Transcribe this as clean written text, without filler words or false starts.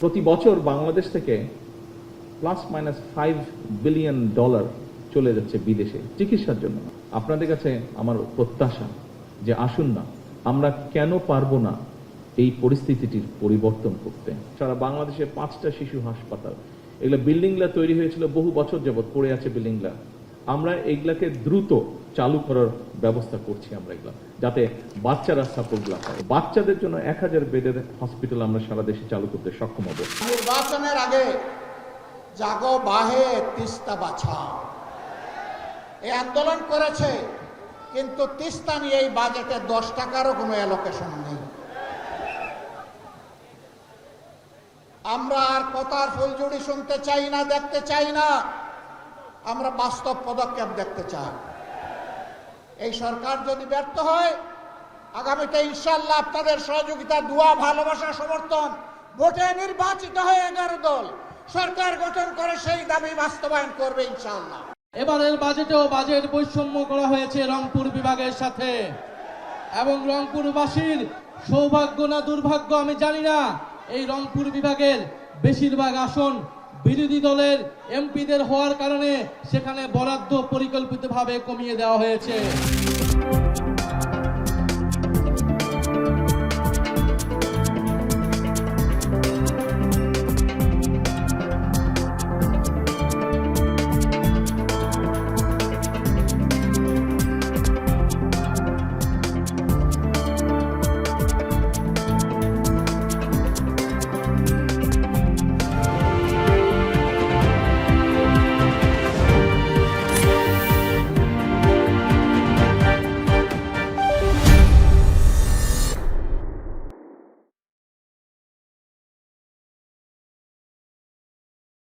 প্রতি বছর বাংলাদেশ থেকে +- $5 বিলিয়ন চলে যাচ্ছে বিদেশে চিকিৎসার জন্য। আপনাদের কাছে আমার প্রত্যাশা যে আসুন না, আমরা কেন পারবো না এই পরিস্থিতিটির পরিবর্তন করতে। সারা বাংলাদেশে 5টা শিশু হাসপাতাল, এগুলো বিল্ডিংগুলো তৈরি হয়েছিল বহু বছর যাবৎ পড়ে আছে বিল্ডিংগুলো। আমরা এইগুলাকে দ্রুত চালু করার ব্যবস্থা করছি আমরা এগুলা, যাতে বাচ্চারা সাপোর্টগুলো পায়। বাচ্চাদের জন্য 1000 বেডের হসপিটাল আমরা সারা দেশে চালু করতে সক্ষম হব। নির্বাচনের আগে জাগো বাহে তিস্তা বাঁচাও এই আন্দোলন করেছে, কিন্তু তিস্তা নিয়ে এই বাজেটে 10 টাকারও কোনো অ্যালোকেশন নেই। আমরা আর কথার ফুলঝুড়ি শুনতে চাই না, দেখতে চাই না, আমরা বাস্তব পদক্ষেপ দেখতে চাই। এই সরকার যদি ব্যর্থ হয়, আগামীতে ইনশাআল্লাহ আপনাদের সহযোগিতা, দোয়া, ভালোবাসা, সমর্থন, ভোটে নির্বাচিত হয়ে 11 দল সরকার গঠন করে সেই দাবি বাস্তবায়ন করবে ইনশাআল্লাহ। এবারের বাজেটেও বাজেট বৈষম্য করা হয়েছে রংপুর বিভাগের সাথে, এবং রংপুরবাসীর সৌভাগ্য না দুর্ভাগ্য আমি জানি না, এই রংপুর বিভাগের বেশিরভাগ আসন বিরোধী দলের এমপিদের হওয়ার কারণে সেখানে বরাদ্দ পরিকল্পিতভাবে কমিয়ে দেওয়া হয়েছে।